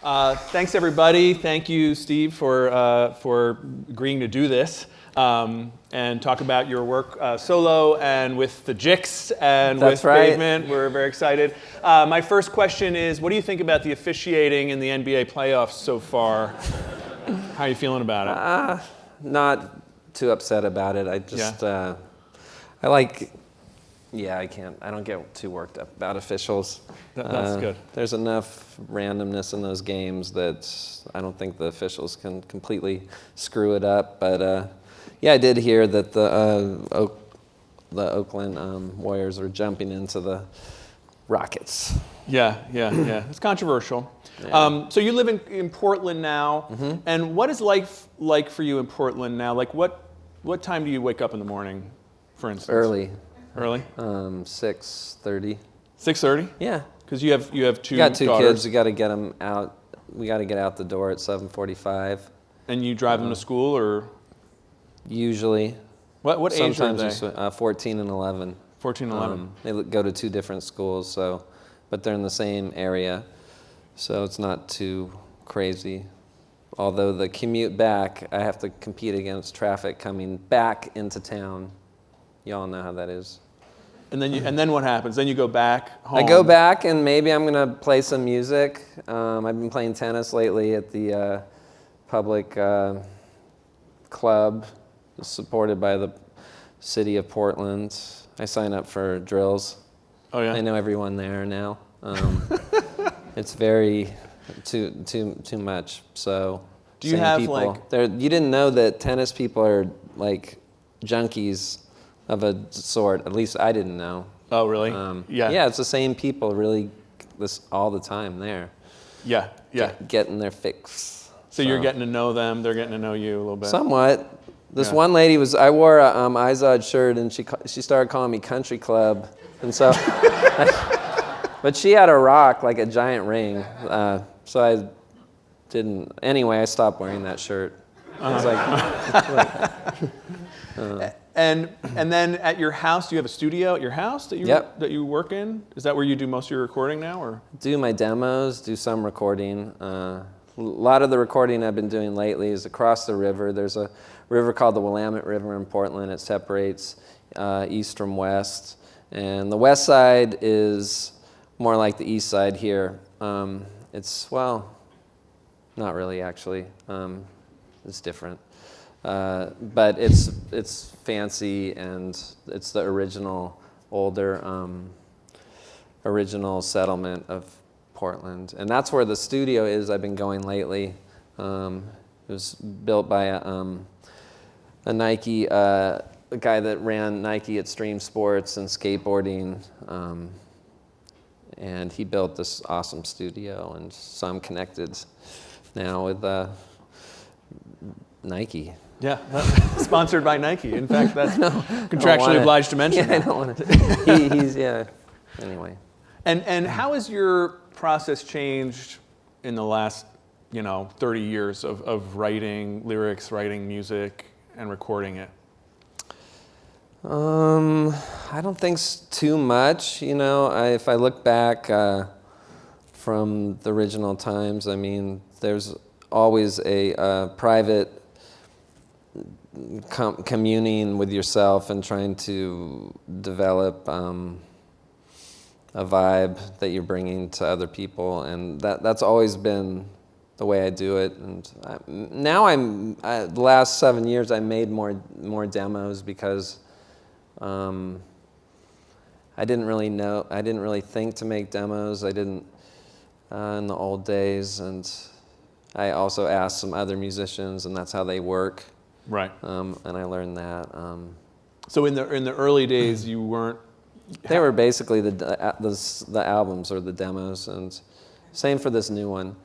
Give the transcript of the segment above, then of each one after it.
Thanks, everybody. Thank you, Steve, for agreeing to do this and talk about your work solo and with the Jicks and That's with right. Pavement. We're very excited. My first question is, what do you think about the officiating in the NBA playoffs so far? How are you feeling about it? Not too upset about it. I just, I like, I don't get too worked up about officials. That's good. There's enough randomness in those games that I don't think the officials can completely screw it up. But I did hear that the Oakland Warriors are jumping into the Rockets. Yeah. It's controversial. Yeah. So you live in Portland now, and what is life like for you in Portland now? Like, what time do you wake up in the morning, for instance? Early. 6:30. 6:30? Yeah. Because you have two. You got two daughters. kids. You got to get them out. We got to get out the door at 7:45. And you drive them to school, or usually. What age are Sometimes they? 14 and 11. 14 and 11. They go to two different schools, but they're in the same area, so it's not too crazy. Although the commute back, I have to compete against traffic coming back into town. Y'all know how that is. And then what happens? Then you go back home. I go back and maybe I'm gonna play some music. I've been playing tennis lately at the public club supported by the city of Portland. I sign up for drills. Oh yeah. I know everyone there now. It's very too much. So do you have people. like? You didn't know that tennis people are like junkies of a sort. At least I didn't know. Oh really? Yeah, it's the same people really all the time there. Yeah. Getting their fix. So you're getting to know them. They're getting to know you a little bit. Somewhat. This one lady I wore a Izod shirt and she started calling me Country Club, and so, but she had a rock like a giant ring, so I didn't. Anyway, I stopped wearing that shirt. I was like, And then at your house, do you have a studio at your house that you work in? Is that where you do most of your recording now, or? Do my demos, do some recording. A lot of the recording I've been doing lately is across the river. There's a river called the Willamette River in Portland. It separates east from west. And the west side is more like the east side here. Not really actually. It's different. But it's fancy, and it's the original settlement of Portland, and that's where the studio is. I've been going lately. It was built by a Nike, a guy that ran Nike Extreme Sports and skateboarding, and he built this awesome studio, and so I'm connected now with Nike. Yeah, sponsored by Nike. In fact, that's contractually obliged to mention. Yeah, I don't want to. He's Anyway. And how has your process changed in the last 30 years of writing lyrics, writing music, and recording it? I don't think too much. If I look back from the original times, I mean, there's always a private communing with yourself and trying to develop a vibe that you're bringing to other people, and that's always been the way I do it. And now the last 7 years I made more demos because I didn't really think to make demos. I didn't in the old days, and I also asked some other musicians, and that's how they work. Right. And I learned that. So in the early days, you weren't. They were basically the albums or the demos, and same for this new one.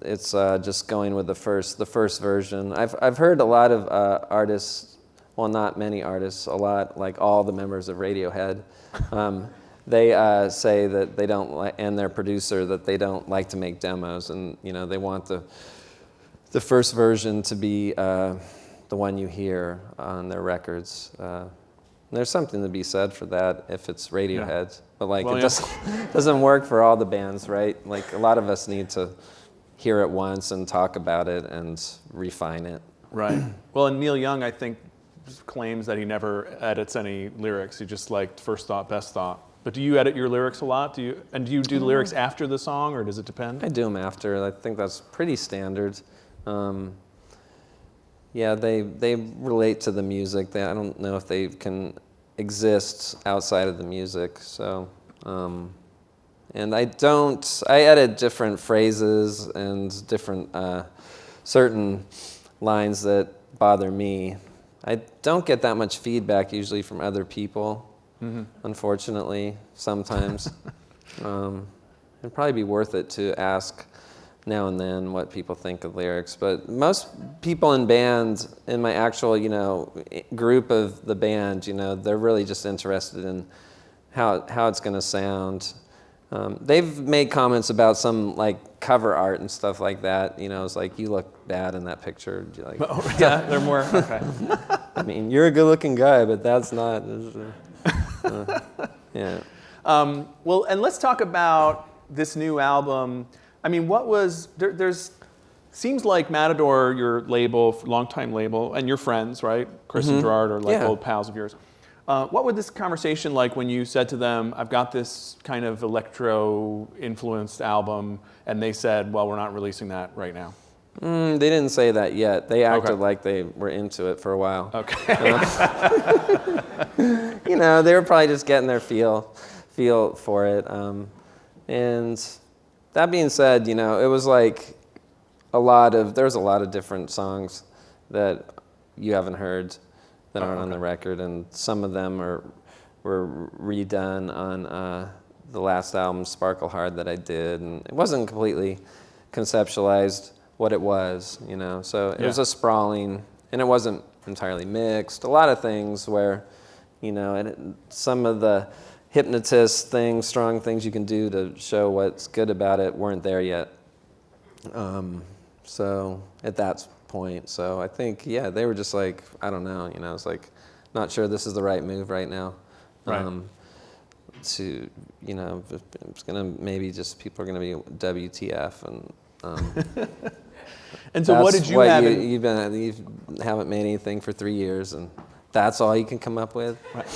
It's just going with the first version. I've heard a lot of artists, well, not many artists, a lot, like all the members of Radiohead. They say that they don't like, and their producer, that they don't like to make demos, and they want the first version to be the one you hear on their records. There's something to be said for that if it's Radiohead. but like Well, it yeah. doesn't work for all the bands, right? Like a lot of us need to hear it once and talk about it and refine it. Right. Well, and Neil Young, I think, claims that he never edits any lyrics. He just like first thought, best thought. But do you edit your lyrics a lot? Do you do the lyrics after the song, or does it depend? I do them after. I think that's pretty standard. Yeah, they relate to the music. I don't know if they can exist outside of the music. So, and I edit different phrases and different certain lines that bother me. I don't get that much feedback usually from other people, unfortunately, sometimes. It'd probably be worth it to ask now and then what people think of lyrics. But most people in band, in my actual, group of the band, they're really just interested in how it's going to sound. They've made comments about some like cover art and stuff like that. It's like, you look bad in that picture. Like, oh, yeah, they're more, okay. I mean, you're a good-looking guy, but that's not. Yeah. Well, and let's talk about this new album. I mean, what was there's seems like Matador, your label, longtime label, and your friends, right? Chris and Gerard are like old pals of yours. What was this conversation like when you said to them, I've got this kind of electro-influenced album, and they said, well, we're not releasing that right now? They didn't say that yet. They acted like they were into it for a while. Okay. They were probably just getting their feel for it. And that being said, it was like there's a lot of different songs that you haven't heard that aren't on the record, and some of them were redone on the last album, Sparkle Hard, that I did, and it wasn't completely conceptualized what it was, so it was a sprawling, and it wasn't entirely mixed. A lot of things where, some of the hypnotist things, strong things you can do to show what's good about it weren't there yet. So at that point, so I think, they were just like, I don't know, it's like, not sure this is the right move right now. Right. It's gonna maybe just people are gonna be WTF and. And so what did you have? You haven't made anything for 3 years, and that's all you can come up with. Right.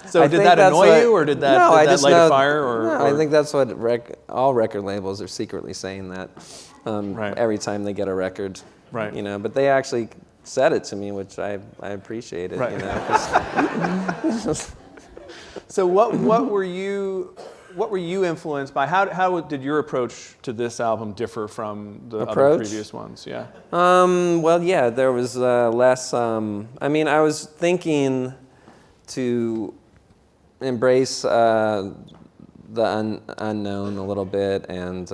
So did that annoy you, or did that light a fire? Or I think that's what all record labels are secretly saying that every time they get a record. Right. But they actually said it to me, which I appreciated. Right. So what were you influenced by? How did your approach to this album differ from the other previous ones? Yeah. There was less. I was thinking to embrace the unknown a little bit and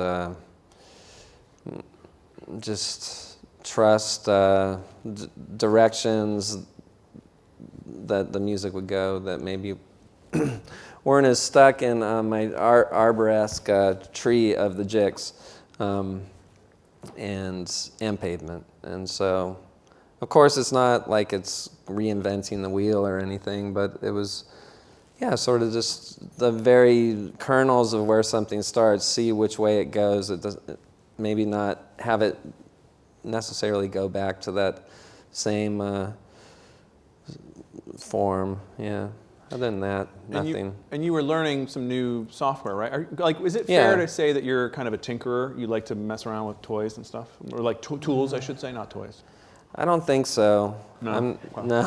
just trust directions that the music would go that maybe weren't as stuck in my arboresque tree of the Jicks and Pavement. And so, of course, it's not like it's reinventing the wheel or anything, but it was, sort of just the very kernels of where something starts, see which way it goes. It doesn't, maybe not have it necessarily go back to that same form, Other than that, nothing. And you were learning some new software, right? Is it fair to say that you're kind of a tinkerer? You like to mess around with toys and stuff? Or like tools, I should say, not toys. I don't think so. No? No.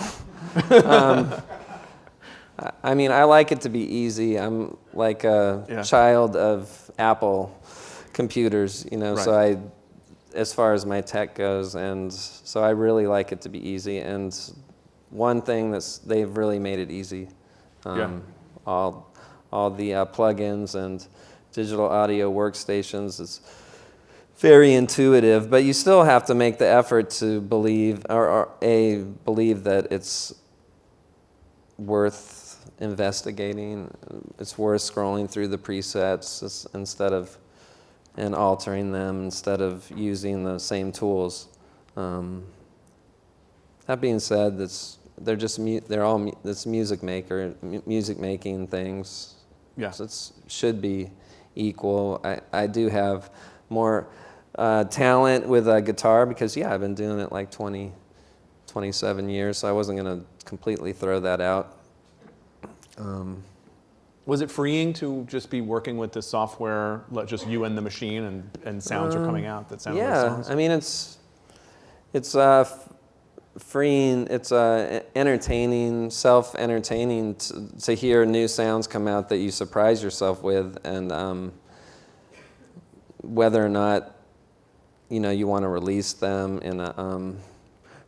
I like it to be easy. I'm like a child of Apple computers, Right. so as far as my tech goes, and so I really like it to be easy. And one thing they've really made it easy. All the plugins and digital audio workstations is very intuitive, but you still have to make the effort to believe that it's worth investigating. It's worth scrolling through the presets and altering them instead of using the same tools. That being said, they're all this music making things. Yeah. So should be equal. I do have more talent with a guitar because I've been doing it like 27 years, so I wasn't going to completely throw that out. Was it freeing to just be working with this software, just you and the machine, and sounds are coming out that sound like songs? I mean, it's freeing, it's entertaining, self-entertaining to hear new sounds come out that you surprise yourself with, and whether or not you want to release them in a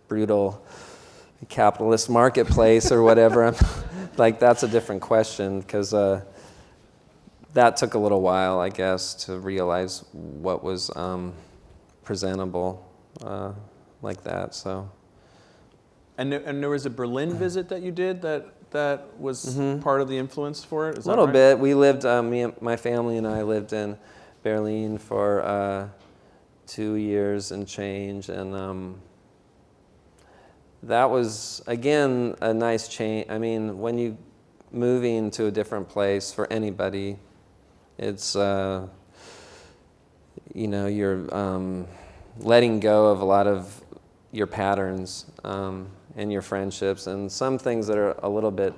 brutal capitalist marketplace or whatever. Like, that's a different question, because that took a little while, I guess, to realize what was presentable like that. So. And there was a Berlin visit that you did that was part of the influence for it? Is a little that right? bit. We lived, my family and I lived in Berlin for 2 years and change, and that was, again, a nice change. I mean, when you moving to a different place for anybody, it's you're letting go of a lot of your patterns and your friendships, and some things that are a little bit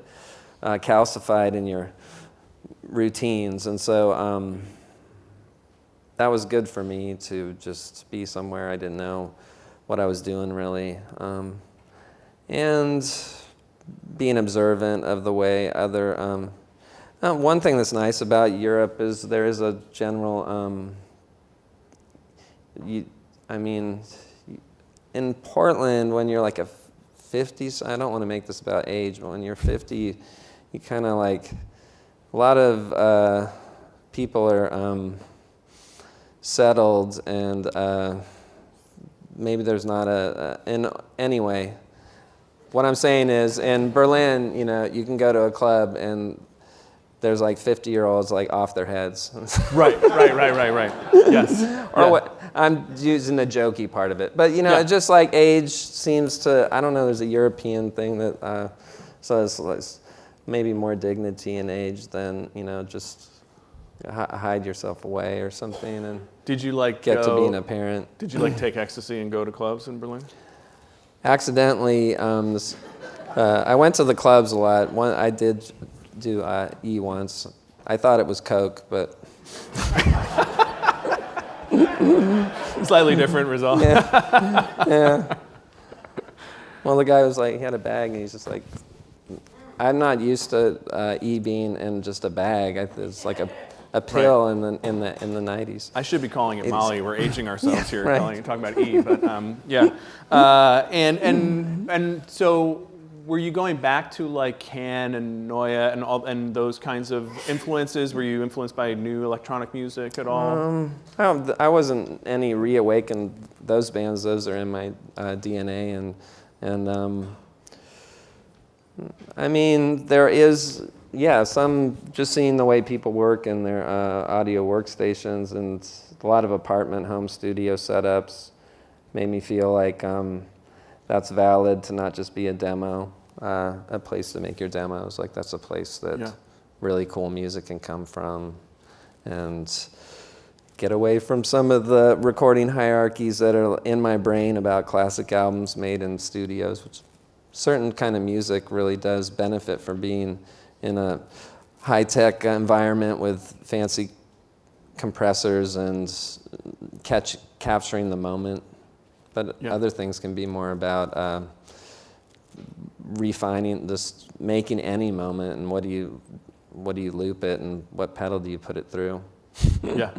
calcified in your routines. And so that was good for me to just be somewhere I didn't know what I was doing really. And being observant of the way other... one thing that's nice about Europe is there is a general... in Portland, when you're like a 50s, I don't want to make this about age, but when you're 50, you kind of like... A lot of people are settled, and maybe there's not anyway... What I'm saying is, in Berlin, you can go to a club and there's like 50-year-olds like off their heads. Right. Yes. What I'm using the jokey part of it, but just like age seems to, I don't know. There's a European thing that says it's maybe more dignity in age than just hide yourself away or something and Did you get to being a parent. Did you take ecstasy and go to clubs in Berlin? Accidentally, I went to the clubs a lot. I did do E once. I thought it was Coke, but... Slightly different result. Yeah. Well, the guy was like, he had a bag, and he's just like, I'm not used to E being in just a bag. It's like a pill in the 90s. I should be calling it Molly. We're aging ourselves here, right. talking about E. But and so were you going back to like Can and Neue and those kinds of influences? Were you influenced by new electronic music at all? I wasn't any reawakened those bands. Those are in my DNA, and I mean there is. Yeah, some just seeing the way people work in their audio workstations and a lot of apartment home studio setups made me feel like that's valid to not just be a demo, a place to make your demos. Like that's a place that really cool music can come from, and get away from some of the recording hierarchies that are in my brain about classic albums made in studios, which certain kind of music really does benefit from being in a high-tech environment with fancy compressors and capturing the moment. But other things can be more about refining, just making any moment, and what do you loop it, and what pedal do you put it through? Yeah.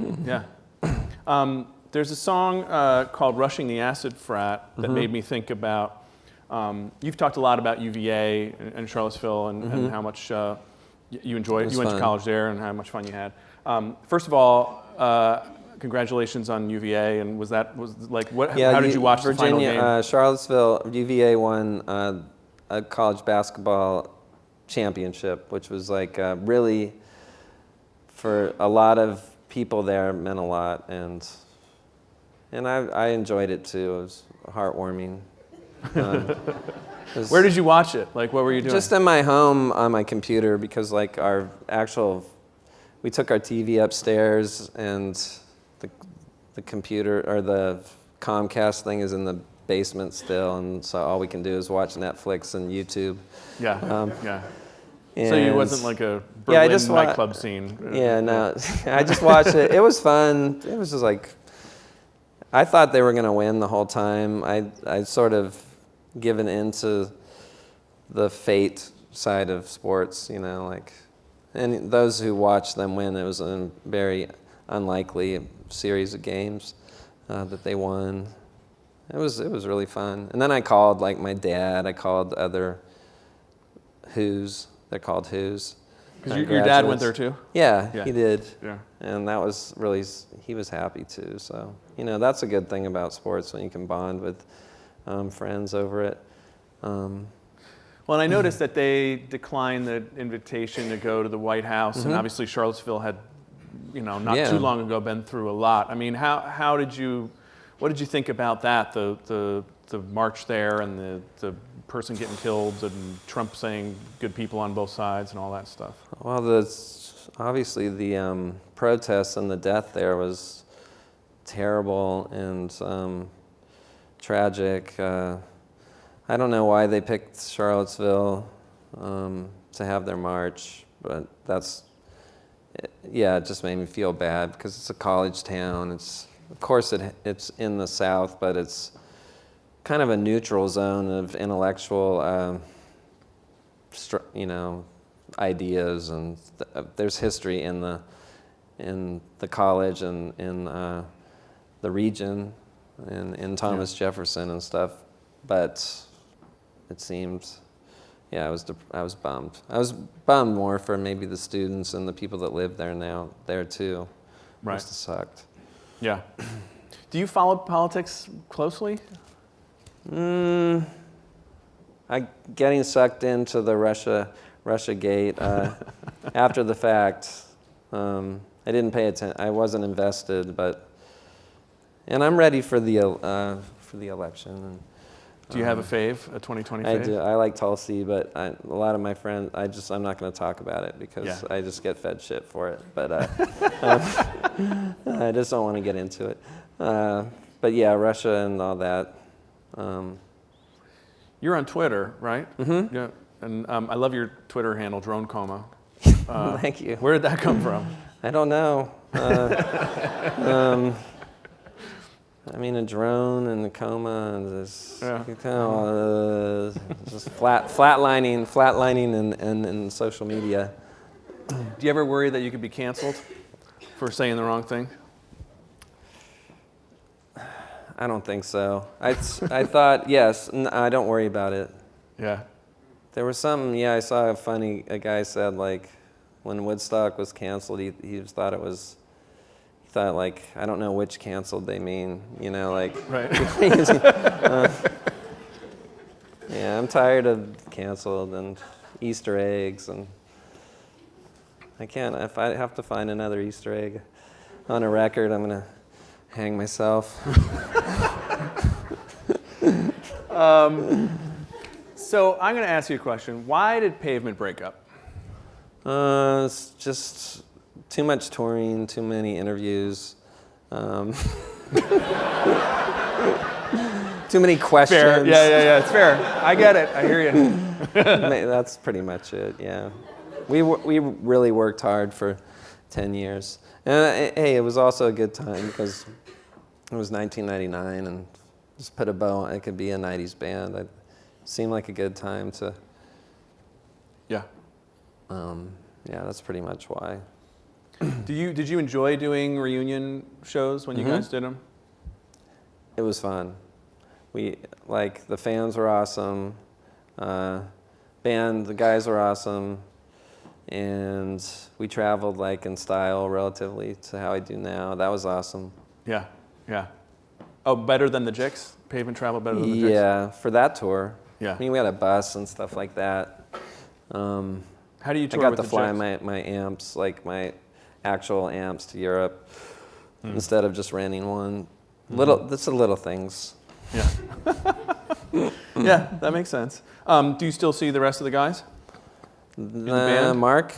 There's a song called "Rushing the Acid Frat" that made me think about. You've talked a lot about UVA and Charlottesville and how much you enjoyed. You went to college there and how much fun you had. First of all, congratulations on UVA. And was like what? How did you watch Virginia, the final game? Charlottesville, UVA won a college basketball championship, which was like really for a lot of people there meant a lot, and I enjoyed it too. It was heartwarming. Where did you watch it? Like, what were you doing? Just in my home on my computer, because like we took our TV upstairs, and the computer or the Comcast thing is in the basement still, and so all we can do is watch Netflix and YouTube. Yeah, yeah. So it wasn't like a Yeah, Berlin nightclub scene. Yeah, no. I just watched it. It was fun. It was just like, I thought they were going to win the whole time. I sort of given into the fate side of sports, you know, like, and those who watched them win, it was a very unlikely series of games that they won. It was really fun. And then I called like my dad. I called other Who's. They're called Who's. Because your dad went there too? Yeah, he did. Yeah. And that was really, he was happy too. So, you know, that's a good thing about sports, when you can bond with friends over it. Well, and I noticed that they declined the invitation to go to the White House, and obviously Charlottesville had, you know, not too long ago been through a lot. I mean, what did you think about that? The march there, and the person getting killed, and Trump saying good people on both sides and all that stuff. Well, obviously the protests and the death there was terrible and tragic. I don't know why they picked Charlottesville to have their march, but it just made me feel bad, because it's a college town. Of course it's in the South, but it's kind of a neutral zone of intellectual, ideas, and there's history in the college and in the region, and in Thomas Jefferson and stuff. But it seems, I was bummed. I was bummed more for maybe the students and the people that live there too. Right. Must have sucked. Yeah. Do you follow politics closely? Getting sucked into the Russia gate after the fact. I didn't pay attention. I wasn't invested, and I'm ready for the election. Do you have a fave, a 2020 fave? I do. I like Tulsi, but a lot of my friends, I'm not going to talk about it, because I just get fed shit for it. But I just don't want to get into it. But yeah, Russia and all that. You're on Twitter, right? Mm-hmm. Yeah. And I love your Twitter handle, Drone Coma. Thank you. Where did that come from? I don't know. I mean, a drone and a coma, and just just flatlining in social media. Do you ever worry that you could be canceled for saying the wrong thing? I don't think so. I thought, yes, I don't worry about it. Yeah. There was something, I saw a guy said, like, when Woodstock was canceled, he thought it was, like, I don't know which canceled they mean, like. Right. I'm tired of canceled and Easter eggs, and if I have to find another Easter egg on a record, I'm going to hang myself. So I'm going to ask you a question. Why did Pavement break up? It's just too much touring, too many interviews, too many questions. Fair. Yeah. It's fair. I get it. I hear you. That's pretty much it. Yeah, we really worked hard for 10 years. And hey, it was also a good time, because it was 1999, and just put a bow on it. Could be a 90s band. It seemed like a good time to. Yeah. That's pretty much why. Did you enjoy doing reunion shows when you guys did them? It was fun. The fans were awesome. The guys were awesome. And we traveled in style relatively to how I do now. That was awesome. Yeah. Oh, better than the Jicks? Pavement travel better than the Jicks? Yeah, for that tour. Yeah. I mean, we had a bus and stuff like that. How do you tour I got with to the fly Jicks? my amps, my actual amps, to Europe instead of just renting one. That's the little things. Yeah. Yeah, that makes sense. Do you still see the rest of the guys? In the band? Mark,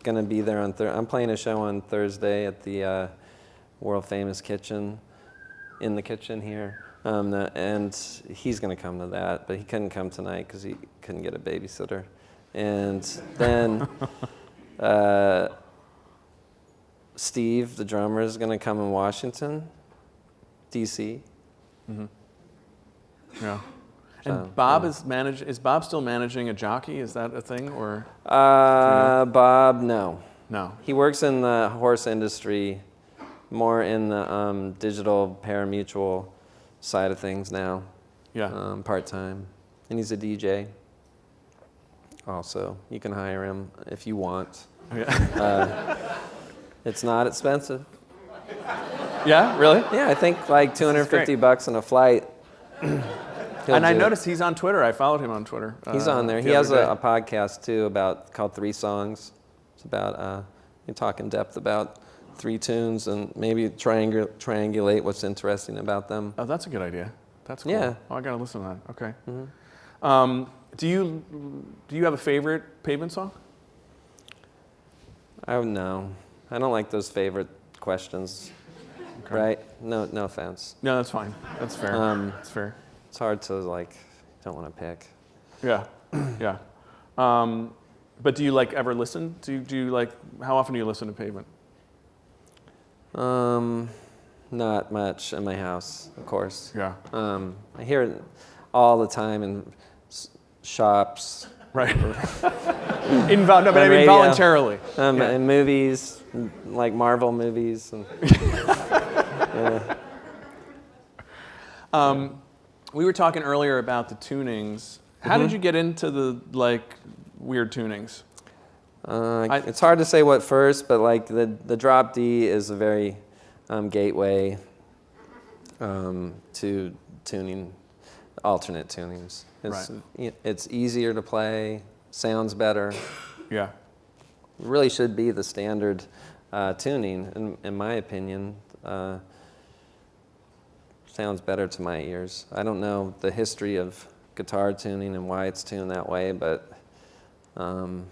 gonna be there on I'm playing a show on Thursday at the world famous kitchen, in the kitchen here. And he's gonna come to that, but he couldn't come tonight because he couldn't get a babysitter. And then Steve, the drummer, is gonna come in Washington, D.C. Mm-hmm. Yeah. And Bob is Bob still managing a jockey? Is that a thing, or? Bob, no. No. He works in the horse industry, more in the digital parimutuel side of things now. Yeah. Part-time. And he's a DJ. Also, you can hire him if you want. Yeah. It's not expensive. Yeah, really? Yeah, I think like $250 on a flight. And I noticed he's on Twitter. I followed him on Twitter. He's on there. He has a podcast too called 3 Songs. It's about you talk in depth about 3 tunes and maybe triangulate what's interesting about them. Oh, that's a good idea. That's cool. Yeah. Oh, I gotta listen to that. Okay. Mm-hmm. Do you have a favorite Pavement song? No, I don't like those favorite questions. Okay. Right? No offense. No, that's fine. That's fair. That's fair. It's hard to don't want to pick. Yeah, yeah. But do you ever listen? Do you how often do you listen to Pavement? Not much in my house, of course. Yeah. I hear it all the time in shops. Right. But I mean voluntarily. In movies, like Marvel movies. And, yeah. We were talking earlier about the tunings. How did you get into the weird tunings? It's hard to say what first, but the drop D is a very gateway to tuning, alternate tunings. It's easier to play, sounds better. Yeah. It really should be the standard tuning, in my opinion. Sounds better to my ears. I don't know the history of guitar tuning and why it's tuned that way, but so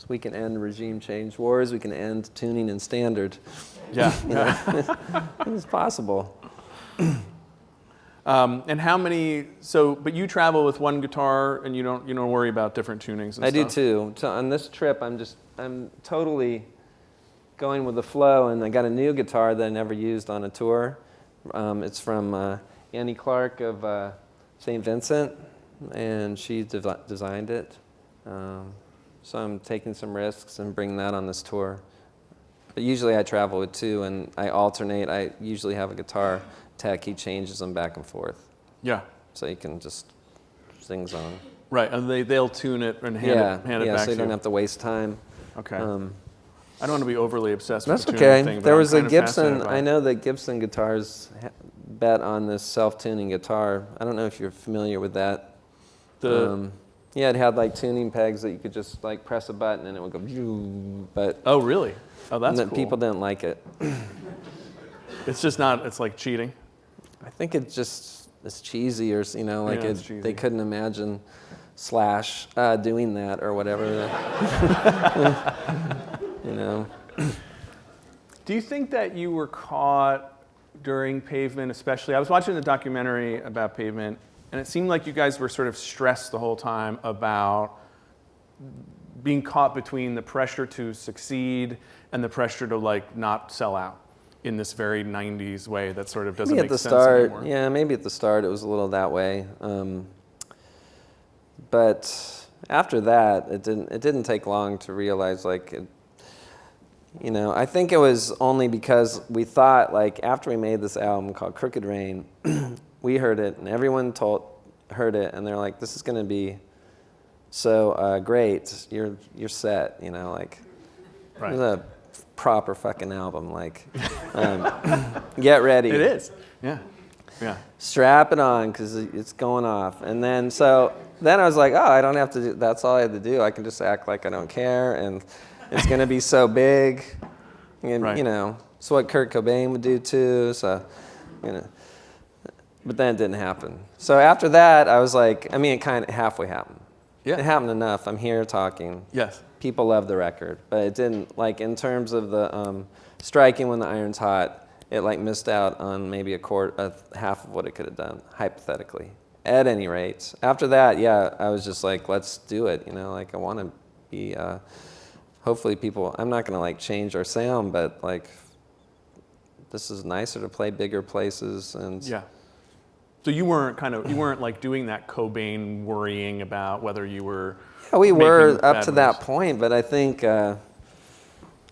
we can end regime change wars, we can end tuning and standard. Yeah. It's possible. And how many? But you travel with one guitar, and you don't worry about different tunings. And I stuff. do too. So on this trip, I'm totally going with the flow, and I got a new guitar that I never used on a tour. It's from Annie Clark of St. Vincent, and she designed it. So I'm taking some risks and bringing that on this tour. But usually I travel with 2, and I alternate. I usually have a guitar tech. He changes them back and forth. Yeah. So you can just sing on. Right, and they'll tune it and hand it back to you. Yeah, so you don't have to waste time. Okay. I don't want to be overly obsessed with That's the tuning okay. thing. There was a Gibson. I know that Gibson guitars bet on this self-tuning guitar. I don't know if you're familiar with that. It had tuning pegs that you could just press a button and it would go. But oh, really? Oh, that's cool. People didn't like it. It's just not. It's like cheating. I think it's cheesy, or cheesy. They couldn't imagine Slash doing that or whatever. Do you think that you were caught during Pavement, especially? I was watching the documentary about Pavement, and it seemed like you guys were sort of stressed the whole time about being caught between the pressure to succeed and the pressure to not sell out in this very 90s way that sort of doesn't make sense anymore. Yeah, maybe at the start it was a little that way. But after that, it didn't take long to realize I think it was only because we thought after we made this album called Crooked Rain, we heard it and everyone heard it and they're like, this is going to be so great. You're set, Right. It's a proper fucking album. Get ready. It is. Yeah. Yeah. Strap it on because it's going off. And then I was like, I don't have to do. That's all I had to do. I can just act like I don't care, and it's going to be so big. And, right. It's what Kurt Cobain would do too. So, But then it didn't happen. So after that, I was like, I mean, it kind of halfway happened. Yeah. It happened enough. I'm here talking. Yes. People love the record, but it didn't, like, in terms of the striking when the iron's hot, it like missed out on maybe half of what it could have done, hypothetically. At any rate, after that, yeah, I was just like, let's do it. You know, like I want to be. Hopefully, people. I'm not gonna like change our sound, but like, this is nicer to play bigger places and. Yeah. So you weren't like doing that Cobain worrying about whether you were. Yeah, we were up to moves. that point, but I think. I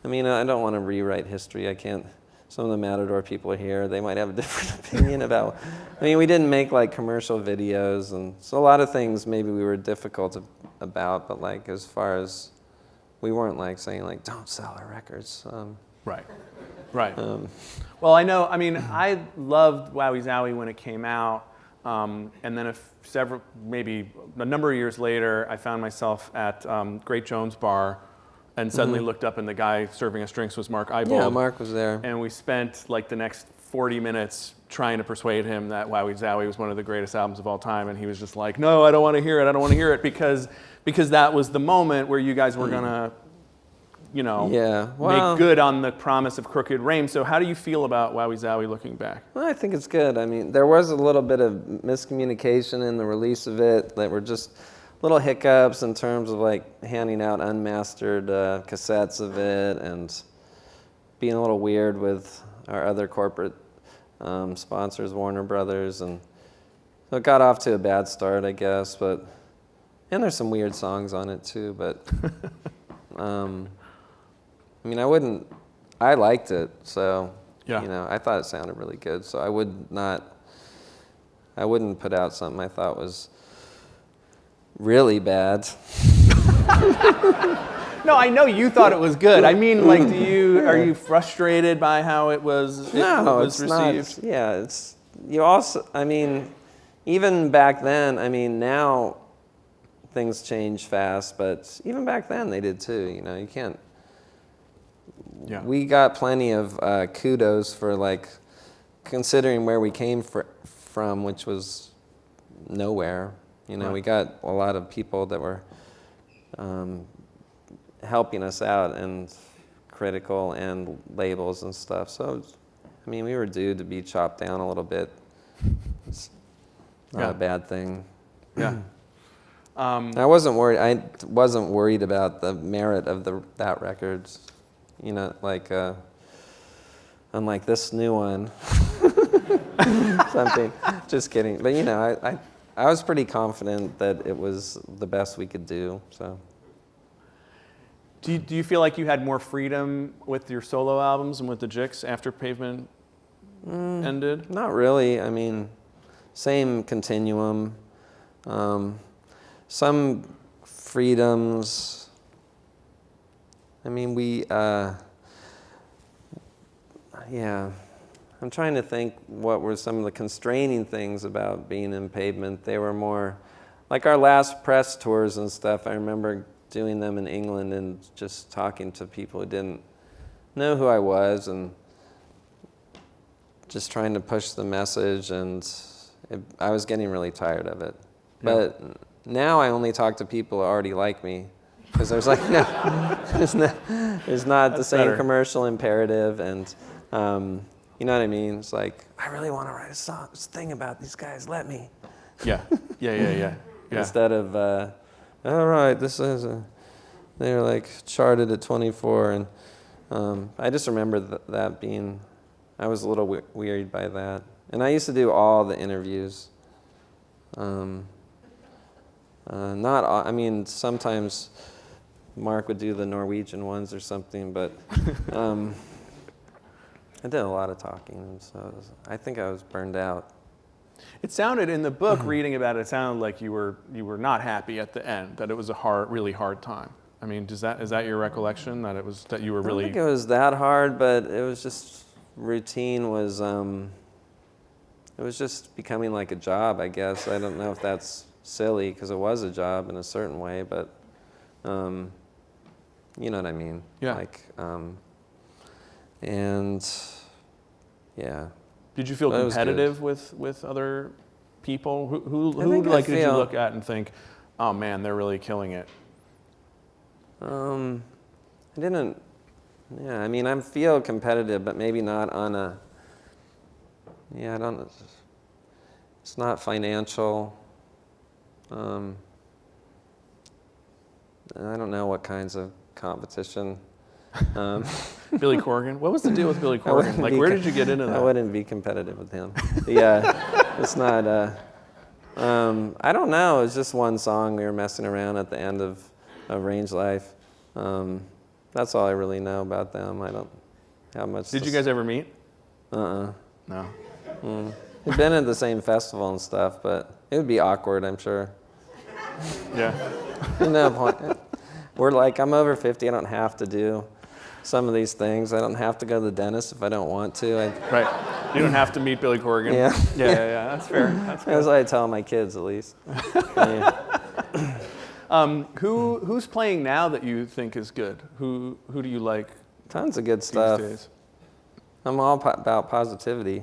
mean, I don't want to rewrite history. I can't. Some of the Matador people here, they might have a different opinion about. I mean, we didn't make like commercial videos, and so a lot of things maybe we were difficult about. But like as far as, we weren't like saying like don't sell our records. Right. Right. Well, I know. I mean, I loved Wowie Zowie when it came out, and then maybe a number of years later, I found myself at Great Jones Bar. And suddenly looked up, and the guy serving us drinks was Mark Ibold. Yeah, Mark was there. And we spent like the next 40 minutes trying to persuade him that Wowie Zowie was one of the greatest albums of all time. And he was just like, no, I don't want to hear it. I don't want to hear it because that was the moment where you guys were going to, make good on the promise of Crooked Rain. So how do you feel about Wowie Zowie looking back? Well, I think it's good. I mean, there was a little bit of miscommunication in the release of it that were just little hiccups in terms of like handing out unmastered cassettes of it and being a little weird with our other corporate sponsors, Warner Brothers, and so it got off to a bad start, I guess. And there's some weird songs on it too. But I mean, I liked it, so yeah. I thought it sounded really good. So I wouldn't put out something I thought was really bad. No, I know you thought it was good. I mean, like, are you frustrated by how it was received? Not. Yeah, it's, you also, I mean, even back then, I mean, now things change fast, but even back then they did too, you can't. Yeah. We got plenty of kudos for like, considering where we came from, which was nowhere. Right. We got a lot of people that were helping us out, and critical and labels and stuff. So, I mean, we were due to be chopped down a little bit. It's not a bad thing. Yeah. I wasn't worried. I wasn't worried about the merit of that record. Like unlike this new one. Something. Just kidding. But I was pretty confident that it was the best we could do. So. Do you feel like you had more freedom with your solo albums and with the Jicks after Pavement ended? Not really. I mean, same continuum. Some freedoms. I mean, I'm trying to think what were some of the constraining things about being in Pavement. They were more, like our last press tours and stuff, I remember doing them in England and just talking to people who didn't know who I was and just trying to push the message, and I was getting really tired of it. Yeah. But now I only talk to people who already like me, because there's like, there's not the same better. Commercial imperative, and you know what I mean? It's like, I really want to write this thing about these guys. Let me. Yeah. Instead of, all right, they're like charted at 24, and I just remember that being, I was a little wearied by that. And I used to do all the interviews. Not all, I mean, sometimes Mark would do the Norwegian ones or something, but I did a lot of talking, and so I think I was burned out. It sounded in the book, reading about it, it sounded like you were not happy at the end, that it was a really hard time. I mean, is that your recollection, that you were really? I don't think it was that hard, but it was just routine was. It was just becoming like a job, I guess. I don't know if that's silly, because it was a job in a certain way, but you know what I mean? Yeah. Like, and yeah. Did you feel But it was good. competitive with other people? Who think I like did you feel- look at and think, oh man, they're really killing it? I didn't. Yeah, I mean, I feel competitive, but maybe not on a. Yeah, I don't. It's not financial. I don't know what kinds of competition. Billy Corgan. What was the deal with Billy I wouldn't Corgan? Like, be where co- did you get into that? I wouldn't be competitive with him. Yeah, it's not. I don't know. It's just one song we were messing around at the end of Range Life. That's all I really know about them. I don't have much. Did you guys ever meet? No. We've been at the same festival and stuff, but it would be awkward, I'm sure. Yeah. No point. We're like, I'm over 50. I don't have to do some of these things. I don't have to go to the dentist if I don't want to. Right. You don't have to meet Billy Corgan. Yeah. Yeah. That's fair. That's fair. That's what I tell my kids, at least. Yeah. Who's playing now that you think is good? Who do you like Tons of good these stuff. days? I'm all about positivity.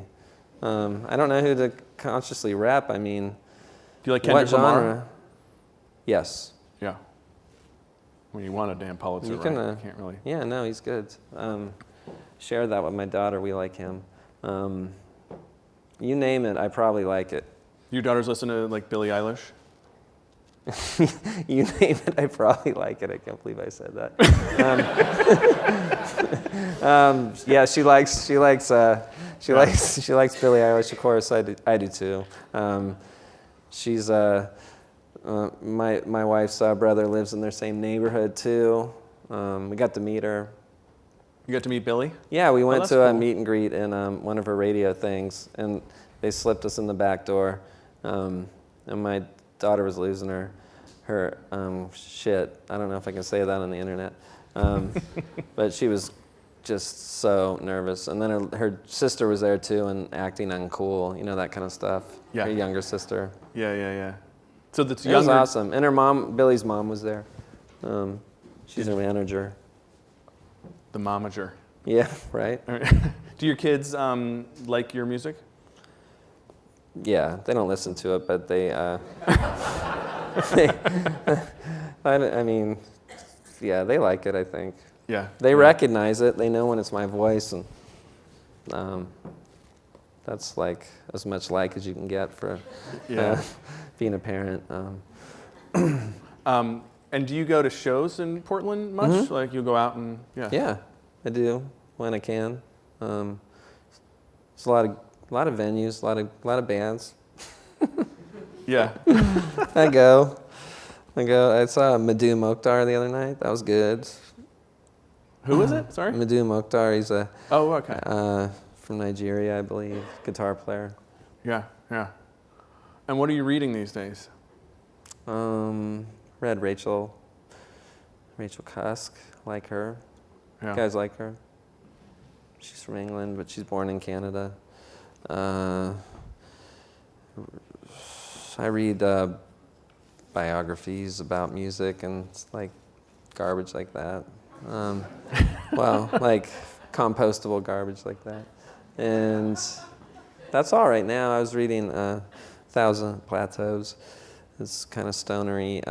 I don't know who to consciously rep. I mean, Do you like what Kendrick Lamar? genre? Yes. Yeah. When you want a damn Pulitzer, You can, right? You can't really. Yeah, no, he's good. Share that with my daughter. We like him. You name it, I probably like it. Your daughters listen to like Billie Eilish? You name it, I probably like it. I can't believe I said that. Yeah, she likes Billie Eilish. Of course, I do too. She's my wife's brother lives in their same neighborhood too. We got to meet her. You got to meet Billy? Yeah, we went that's to a cool. meet and greet in one of her radio things, and they slipped us in the back door. And my daughter was losing her shit. I don't know if I can say that on the internet. But she was just so nervous. And then her sister was there too and acting uncool, you know, that kind of stuff. Yeah. Her younger sister. Yeah. So that's It was younger. awesome. And her mom, Billy's mom, was there. She's her manager. The momager. Yeah, right? All right. Do your kids like your music? Yeah, they don't listen to it, but they, I mean, yeah, they like it, I think. Yeah. They recognize it. They know when it's my voice, and that's like as much like as you can get for being a parent. And do you go to shows in Portland much? Mm-hmm. Like you go out and Yeah, I do when I can. There's a lot of venues, a lot of bands. Yeah. I go. I saw Madhu Mokhtar the other night. That was good. Who was it? Sorry. Madhu Mokhtar. He's a Oh, okay. from Nigeria, I believe, guitar player. Yeah. And what are you reading these days? Read Rachel Cusk. Like her. Yeah. You guys like her? She's from England, but she's born in Canada. I read biographies about music and it's like garbage like that. Well, like compostable garbage like that. And that's all right now. I was reading 1,000 Plateaus. It's kind of stonery.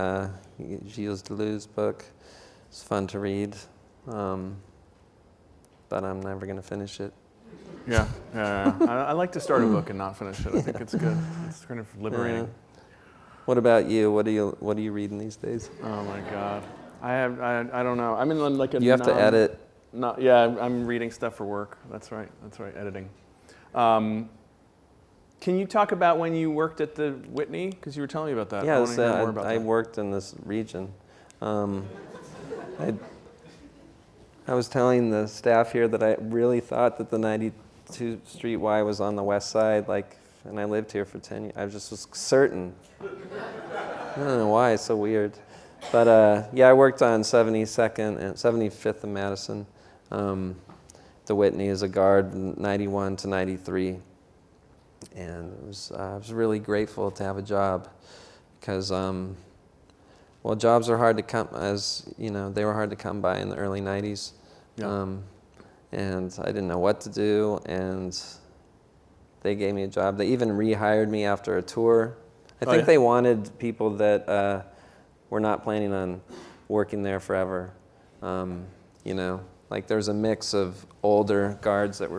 Gilles Deleuze book. It's fun to read. But I'm never going to finish it. Yeah. I like to start a book and not finish it. I think it's good. It's kind of liberating. What about you? What are you reading these days? Oh my God. I don't know. I'm in like a. You have to edit. I'm reading stuff for work. That's right. Editing. Can you talk about when you worked at the Whitney? Because you were telling me about that. Yeah, I want to hear more about I that. worked in this region. I was telling the staff here that I really thought that the 92 Street Y was on the west side, and I lived here for 10 years. I just was certain. I don't know why, it's so weird. But I worked on 72nd and 75th and Madison. The Whitney as a guard, 91 to 93. And I was really grateful to have a job because, jobs are hard to come, they were hard to come by in the early 90s. Yeah. And I didn't know what to do, and they gave me a job. They even rehired me after a tour. I think they wanted people that were not planning on working there forever. You know, like there's a mix of older guards that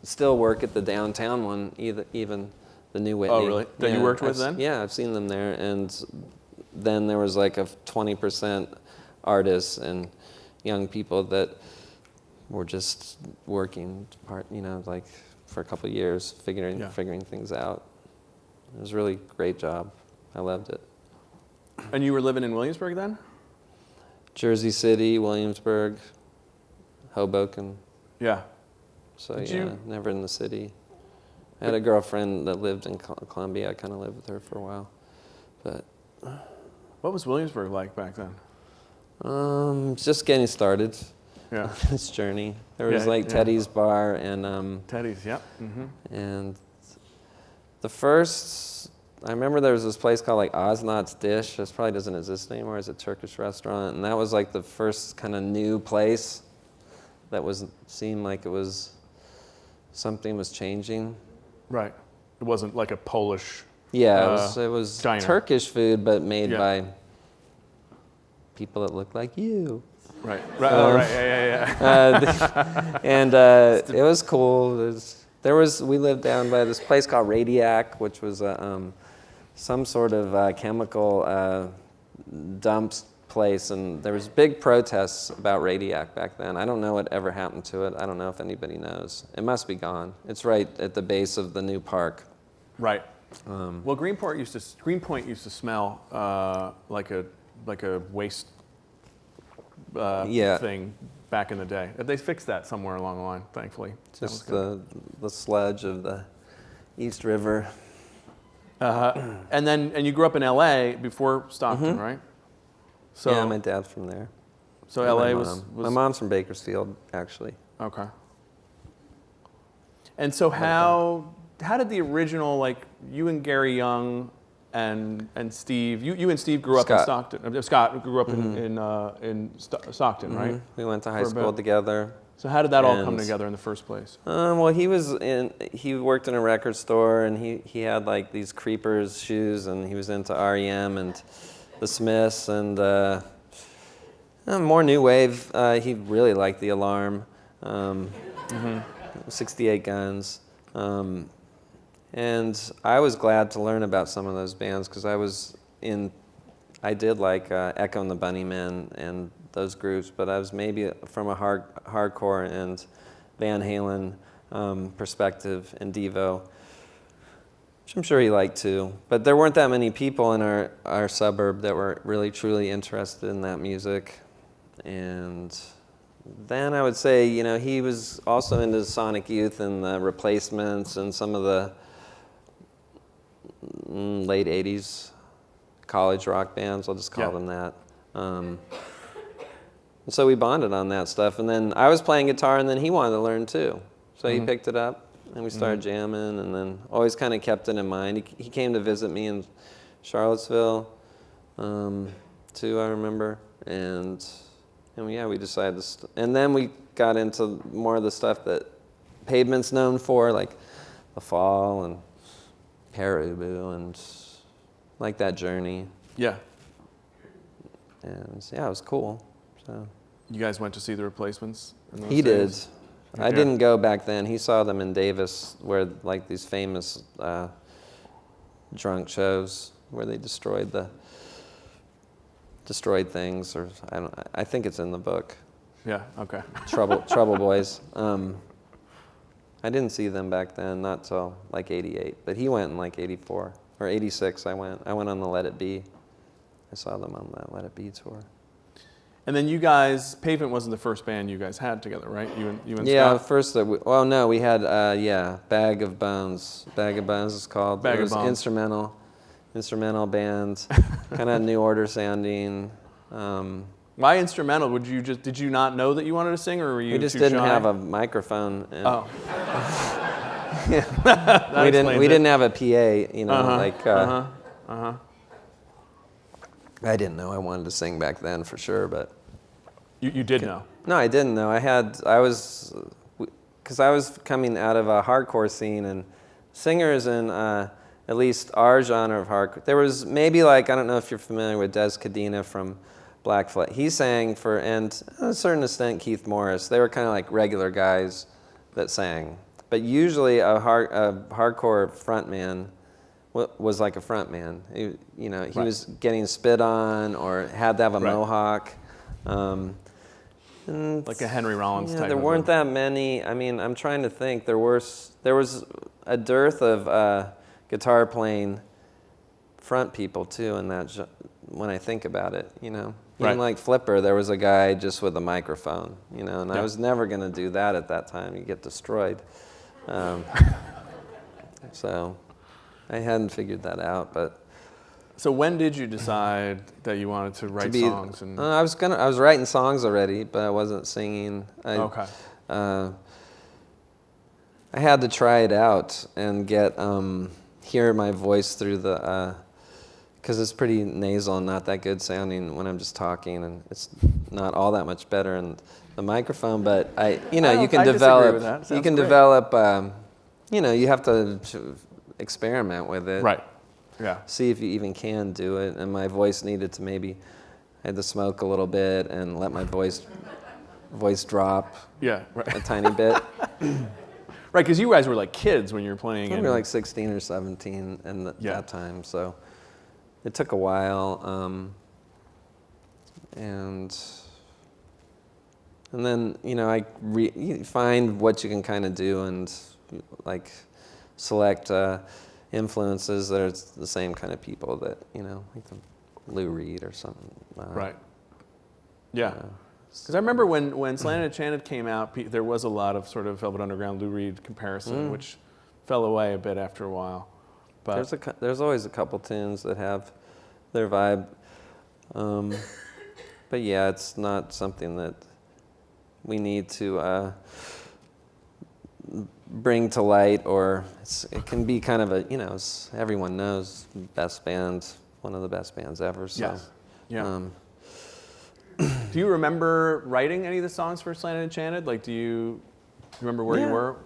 still work at the downtown one, even the New Whitney. Oh, really? That you worked with then? Yeah, I've seen them there. And then there was like a 20% artists and young people that were just working like for a couple of years, figuring things out. It was a really great job. I loved it. And you were living in Williamsburg then? Jersey City, Williamsburg, Hoboken. Yeah. So never in the city. I had a girlfriend that lived in Columbia. I kind of lived with her for a while. But what was Williamsburg like back then? Just getting started. Yeah. This journey. There was Teddy's Bar and Teddy's, yep. Mm-hmm. And the first, I remember there was this place called like Oznot's Dish. This probably doesn't exist anymore. It's a Turkish restaurant, and that was like the first kind of new place that seemed like it was something was changing. Right. It wasn't like a Polish. Yeah, it was diner. Turkish food, but made by people that look like you. Right. Right. Yeah. And it was cool. We lived down by this place called Radiac, which was some sort of chemical dumps place, and there was big protests about Radiac back then. I don't know what ever happened to it. I don't know if anybody knows. It must be gone. It's right at the base of the new park. Right. Well, Greenpoint used to smell like a waste thing back in the day. They fixed that somewhere along the line, thankfully. Just the sludge of the East River. And you grew up in L.A. before Stockton, right? So yeah, my dad's from there. So L.A. was my mom's from Bakersfield, actually. Okay. And so how did the original, like you and Gary Young and Steve, you and Steve grew up in Stockton. Scott grew up in Stockton, right? We went to high school together. So how did that all come together in the first place? Well, he worked in a record store, and he had like these Creepers shoes, and he was into REM and the Smiths and more new wave. He really liked The Alarm, 68 Guns. And I was glad to learn about some of those bands because I did like Echo and the Bunnymen and those groups, but I was maybe from a hardcore and Van Halen perspective and Devo, which I'm sure he liked too. But there weren't that many people in our suburb that were really truly interested in that music. And then I would say, he was also into Sonic Youth and the Replacements and some of the late 80s college rock bands, I'll just call them that. So we bonded on that stuff. And then I was playing guitar, and then he wanted to learn too. So he picked it up, and we started jamming, and then always kind of kept it in mind. He came to visit me in Charlottesville too, I remember. And we decided to, and then we got into more of the stuff that Pavement's known for, like The Fall and Caribou and like that journey. Yeah. And it was cool. So you guys went to see the Replacements? He did. I didn't go back then. He saw them in Davis, where like these famous drunk shows where they destroyed things, or I think it's in the book. Yeah. Okay. Trouble Boys. I didn't see them back then, not till like 88, but he went in like 84 or 86. I went on the Let It Be. I saw them on that Let It Be tour. And then you guys, Pavement wasn't the first band you guys had together, right? You and yeah, Scott? first, we had, Bag of Bones. Bag of Bones is called. Bag of Bones. Instrumental band, kind of New Order sounding. Why instrumental? Did you not know that you wanted to sing, or were you We just too didn't shy? have a microphone. And we we didn't have a PA, I didn't know I wanted to sing back then for sure, but you did know. No, I didn't know. Because I was coming out of a hardcore scene and singers in at least our genre of hardcore. There was maybe like, I don't know if you're familiar with Des Cadena from Black Flag. He sang for, and to a certain extent, Keith Morris. They were kind of like regular guys that sang. But usually a hardcore frontman was like a frontman. He was getting spit on or had to have a mohawk. Like a Henry Rollins type. There weren't that many. I mean, I'm trying to think. There was a dearth of guitar playing front people too. In that, when I think about it, even like Flipper, there was a guy just with a microphone. And I was never going to do that at that time. You get destroyed. So I hadn't figured that out, but. So when did you decide that you wanted to write songs? And I was writing songs already, but I wasn't singing. Okay. I had to try it out and hear my voice through because it's pretty nasal and not that good sounding when I'm just talking, and it's not all that much better in the microphone. But you can develop. You can develop. You have to experiment with it. Right. Yeah. See if you even can do it. And my voice needed to I had to smoke a little bit and let my voice drop a tiny bit. Right, because you guys were like kids when you were playing. We were like 16 or 17 that time, so it took a while. And then, you find what you can kind of do and like select influences that are the same kind of people that, like the Lou Reed or something. Right. Yeah. Because I remember when Slanted and Enchanted came out, there was a lot of sort of Velvet Underground Lou Reed comparison, which fell away a bit after a while. But there's always a couple tunes that have their vibe. But yeah, it's not something that we need to bring to light, or it can be kind of everyone knows best band, one of the best bands ever. So, yes. Yeah. Do you remember writing any of the songs for Slanted and Enchanted? Like, do you remember where you were?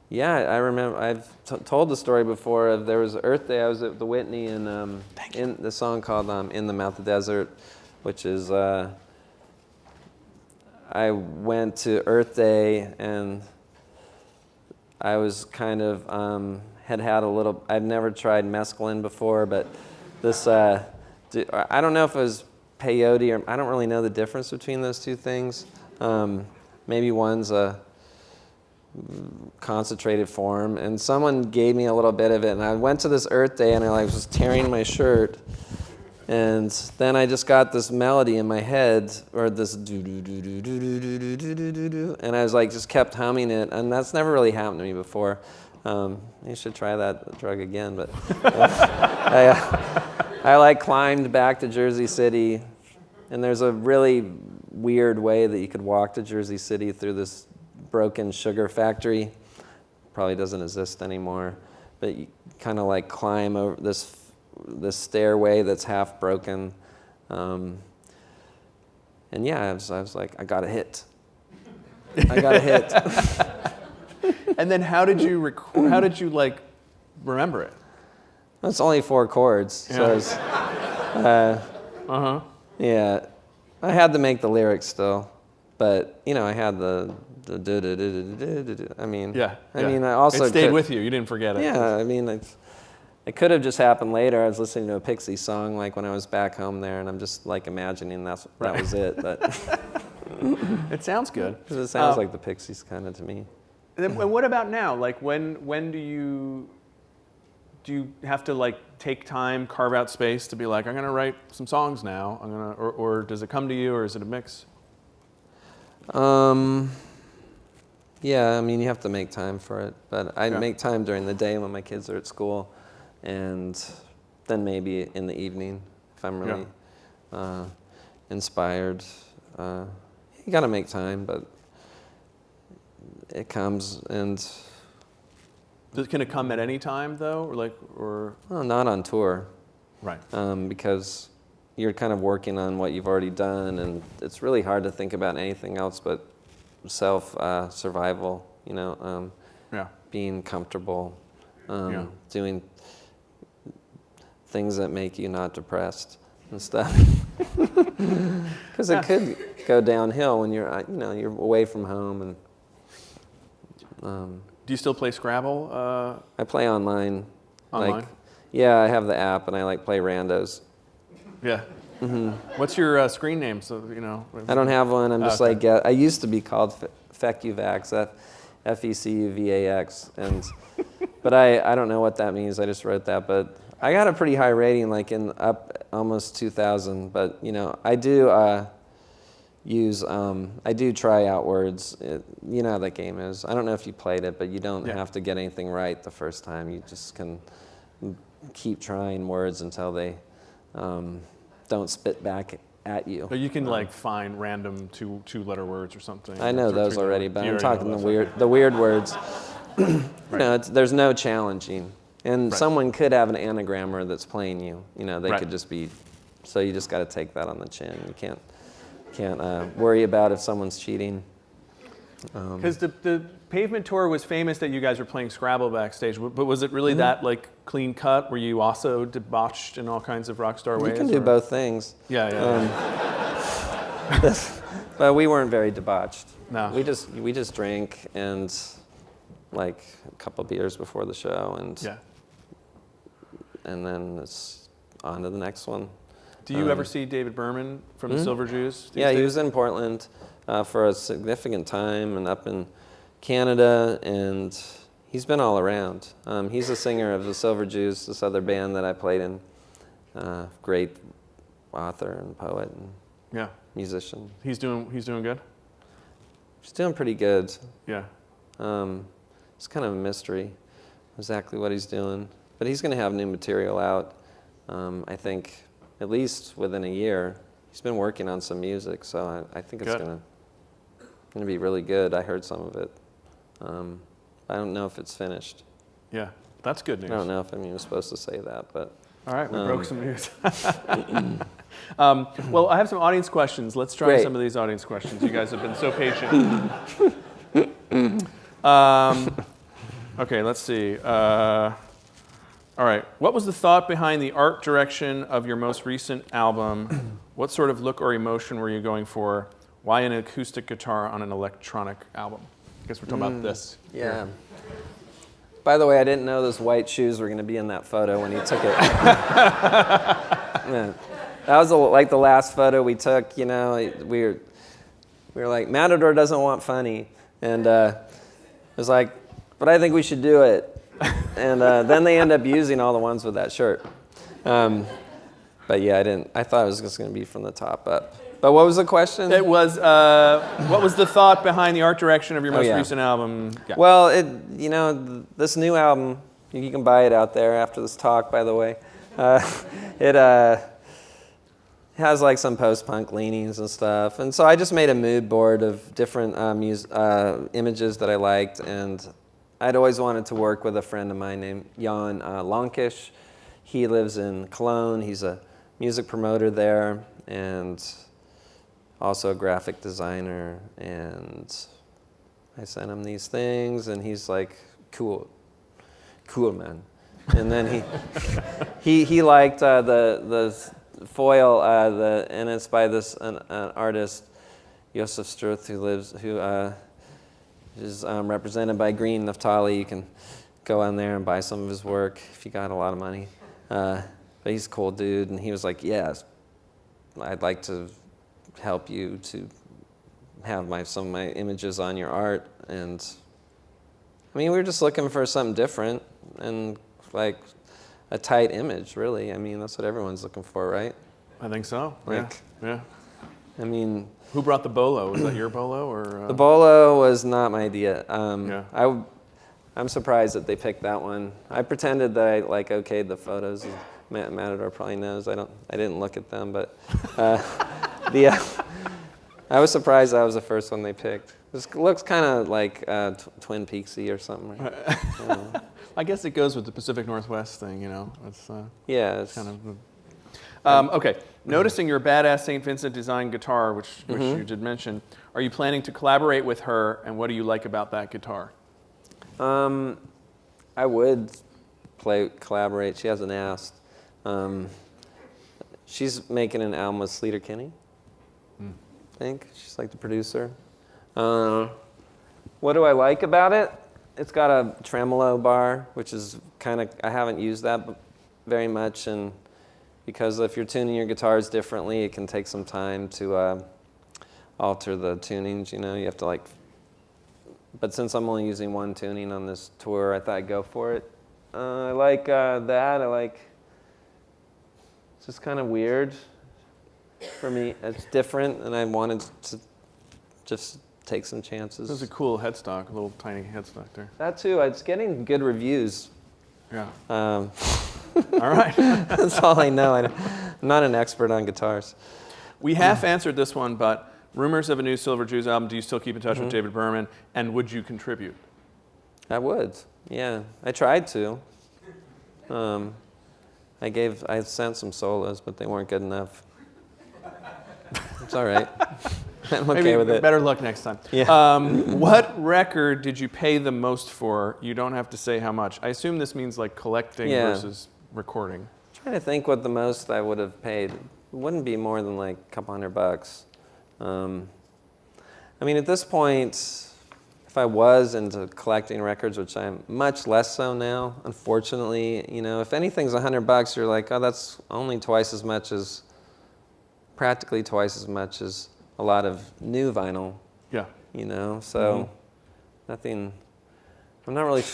Yeah, I remember. I've told the story before of there was Earth Day. I was at the Whitney and in the song called "In the Mouth of the Desert," which is I went to Earth Day and I was kind of had a little. I'd never tried mescaline before, but this I don't know if it was peyote or I don't really know the difference between those two things. Maybe one's a concentrated form, and someone gave me a little bit of it, and I went to this Earth Day and I was tearing my shirt, and then I just got this melody in my head, or this do do do do do do do do do do do, and I was like just kept humming it, and that's never really happened to me before. You should try that drug again, but I like climbed back to Jersey City, and there's a really weird way that you could walk to Jersey City through this broken sugar factory. Probably doesn't exist anymore, but you kind of like climb over this stairway that's half broken, and yeah, I was like, I got a hit. And then how did you record? How did you like remember it? It's only 4 chords, so it's, yeah, I had to make the lyrics still, but I had the I mean, I also it stayed with you. You didn't forget it. Yeah, I mean, it could have just happened later. I was listening to a Pixies song like when I was back home there, and I'm just like imagining that was it. But it sounds good. Because it sounds like the Pixies kind of to me. And what about now? Like when do you have to like take time, carve out space to be like, I'm gonna write some songs now. Or does it come to you, or is it a mix? Yeah, I mean, you have to make time for it, but I make time during the day when my kids are at school, and then maybe in the evening if I'm really inspired. You got to make time, but it comes, and Can it come at any time though, or? Well, not on tour, right? Because you're kind of working on what you've already done, and it's really hard to think about anything else but self survival. Yeah. being comfortable, Yeah. doing things that make you not depressed and stuff. Because it could go downhill when you're you're away from home. And Do you still play Scrabble? I play online. Online? Yeah, I have the app, and I play randos. Yeah. What's your screen name? So I don't have one. I'm just okay. I used to be called Fecuvax, Fecuvax, but I don't know what that means. I just wrote that, but I got a pretty high rating, like in up almost 2,000. But I do I do try out words. You know how that game is. I don't know if you played it, but you don't have to get anything right the first time. You just can keep trying words until they don't spit back at you. But you can find random two-letter words or something. I know those already, but I'm talking the weird words. Right. There's no challenging, and Right. someone could have an anagrammer that's playing you. They Right. could just be. So you just got to take that on the chin. You can't worry about if someone's cheating. Because the Pavement tour was famous that you guys were playing Scrabble backstage, but was it really that clean cut? Were you also debauched in all kinds of rock star ways? You can do both things. Yeah. But we weren't very debauched. No. We just drank and a couple beers before the show, and then it's on to the next one. Do you ever see David Berman from the Silver Jews? Yeah, he was in Portland for a significant time and up in Canada, and he's been all around. He's a singer of the Silver Jews, this other band that I played in. Great author and poet and musician. He's doing good? He's doing pretty good. Yeah. It's kind of a mystery exactly what he's doing. But he's going to have new material out, I think, at least within a year. He's been working on some music, so I think it's going to be really good. I heard some of it. I don't know if it's finished. Yeah, that's good news. I don't know if I'm even supposed to say that, but... All right, we broke some news. Well, I have some audience questions. Let's try some of these audience questions. You guys have been so patient. Okay, let's see. All right, what was the thought behind the art direction of your most recent album? What sort of look or emotion were you going for? Why an acoustic guitar on an electronic album? I guess we're talking about this. Yeah. By the way, I didn't know those white shoes were going to be in that photo when he took it. Yeah. That was the last photo we took. We were like, Matador doesn't want funny, and it was like, but I think we should do it. And then they end up using all the ones with that shirt. But yeah, I thought it was just going to be from the top up. But what was the question? It was, what was the thought behind the art direction of your most recent album? Yeah. Well, this new album, you can buy it out there after this talk, by the way. It has some post-punk leanings and stuff. And so I just made a mood board of different images that I liked. And I'd always wanted to work with a friend of mine named Jan Lonkish. He lives in Cologne. He's a music promoter there and also a graphic designer. And I sent him these things, and he's like, cool, man. And then he liked the foil, and it's by this an artist, Josef Struth, who is represented by Green Naftali. You can go on there and buy some of his work if you got a lot of money. But he's a cool dude, and he was like, yes, I'd like to help you to have some of my images on your art. And we were just looking for something different and a tight image, really. That's what everyone's looking for, right? I think so. Yeah. Who brought the bolo? Was that your bolo or? The bolo was not my idea. Yeah. I'm surprised that they picked that one. I pretended that I okayed the photos. Matador probably knows. I didn't look at them, but I was surprised that was the first one they picked. This looks kind of like Twin Peaksy or something. Right? I guess it goes with the Pacific Northwest thing, It's it's kind of. Okay, noticing your badass St. Vincent design guitar, which you did mention, are you planning to collaborate with her, and what do you like about that guitar? I would collaborate. She hasn't asked. She's making an album with Sleater Kinney, I think. She's like the producer. What do I like about it? It's got a tremolo bar, which is kind of, I haven't used that very much, and because if you're tuning your guitars differently, it can take some time to alter the tunings, you know, you have to like, but since I'm only using one tuning on this tour, I thought I'd go for it. I like that, it's just kind of weird for me. It's different, and I wanted to just take some chances. This is a cool headstock, a little tiny headstock there. That too, it's getting good reviews. Yeah. All right. That's all I know. I'm not an expert on guitars. We half answered this one, but rumors of a new Silver Jews album. Do you still keep in touch with David Berman? And would you contribute? I would. Yeah, I tried to. I sent some solos, but they weren't good enough. It's all right. I'm okay Maybe with it. Better luck next time. Yeah. What record did you pay the most for? You don't have to say how much. I assume this means like collecting versus recording. I'm trying to think what the most I would have paid. It wouldn't be more than like a couple $100. I mean, at this point, if I was into collecting records, which I'm much less so now, unfortunately, you know, if anything's $100, you're like, oh, that's only practically twice as much as a lot of new vinyl. Yeah. You know, so nothing, I'm not really,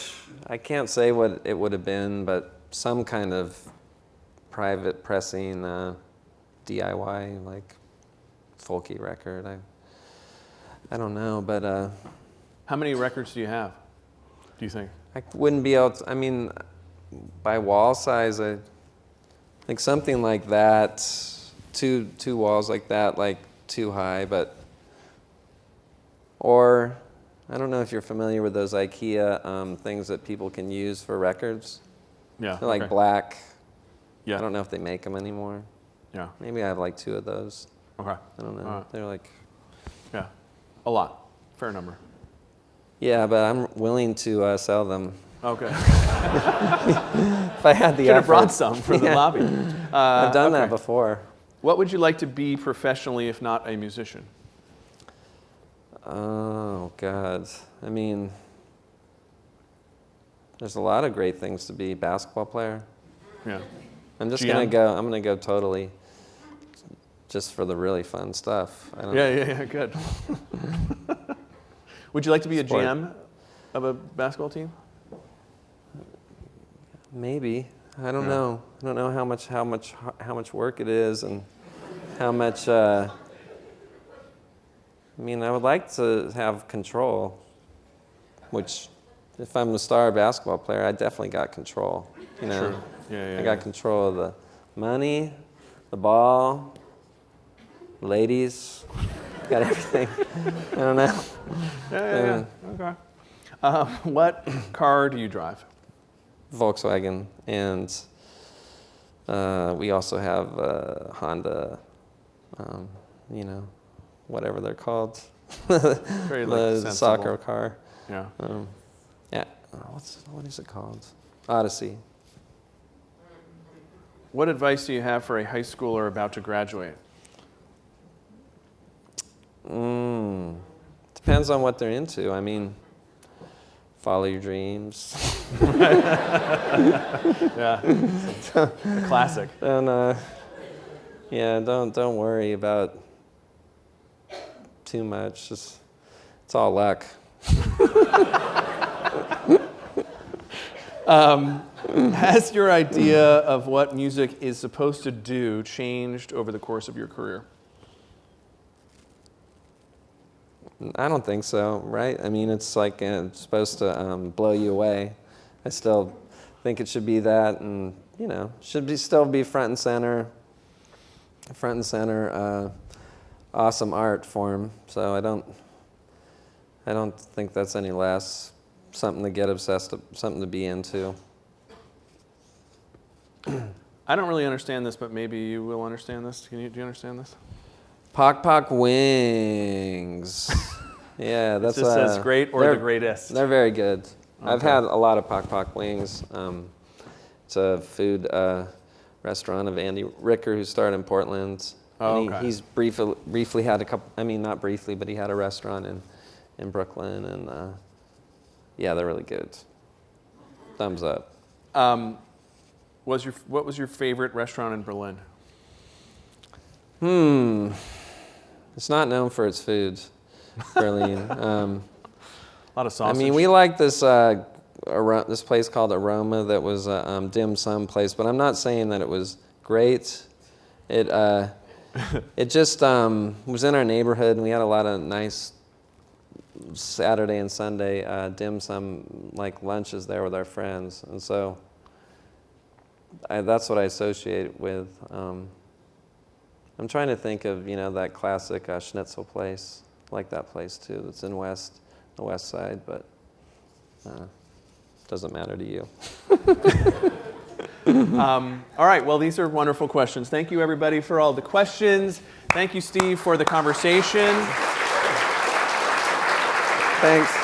I can't say what it would have been, but some kind of private pressing DIY, like folky record. I don't know, but How many records do you have, do you think? I wouldn't be able to, I mean, by wall size, I think something like that, two walls like that, like too high, but, or, I don't know if you're familiar with those IKEA things that people can use for records. Yeah. They're like black. Yeah. I don't know if they make them anymore. Yeah. Maybe I have like 2 of those. Okay. I don't know. They're like, Yeah. A lot. Fair number. yeah, but I'm willing to sell them. Okay. If I had the Should have effort. brought some for the lobby. I've done that before. What would you like to be professionally if not a musician? Oh, God. I mean, there's a lot of great things to be. Basketball player. Yeah. I'm just GM? I'm gonna go totally just for the really fun stuff. I don't Yeah, good. Would you like to be a Sport. GM of a basketball team? Maybe. I don't know. I don't know how much work it is and how much. I mean, I would like to have control. Which, if I'm a star basketball player, I definitely got control. You know. True. Yeah. I got control of the money, the ball, ladies. Got everything. I don't know. Yeah. Okay. What car do you drive? Volkswagen, and we also have Honda, you know, whatever they're called, Very the sensible. soccer car. Yeah. Yeah, what is it called? Odyssey. What advice do you have for a high schooler about to graduate? Depends on what they're into. I mean, follow your dreams. Yeah. A classic. And yeah, don't worry about too much. Just it's all luck. Has your idea of what music is supposed to do changed over the course of your career? I don't think so, right? I mean, it's like it's supposed to blow you away. I still think it should be that, and you know, still be front and center. Awesome art form. So I don't think that's any less something to get obsessed, something to be into. I don't really understand this, but maybe you will understand this. Do you understand this? Pock Wings. Yeah, that's It just says great or the greatest. They're very good. I've had a lot of Pok Pok wings. It's a food restaurant of Andy Ricker, who started in Portland. And he's briefly had a couple, I mean, not briefly, but he had a restaurant in Brooklyn, and yeah, they're really good. Thumbs up. What was your favorite restaurant in Berlin? It's not known for its food, Berlin. A lot of sausage. I mean, we like this this place called Aroma that was a dim sum place, but I'm not saying that it was great. It just was in our neighborhood, and we had a lot of nice Saturday and Sunday dim sum like lunches there with our friends, and so that's what I associate with. I'm trying to think of that classic schnitzel place. I like that place too. It's in the west side, but doesn't matter to you. All right, well, these are wonderful questions. Thank you, everybody, for all the questions. Thank you, Steve, for the conversation. Thanks.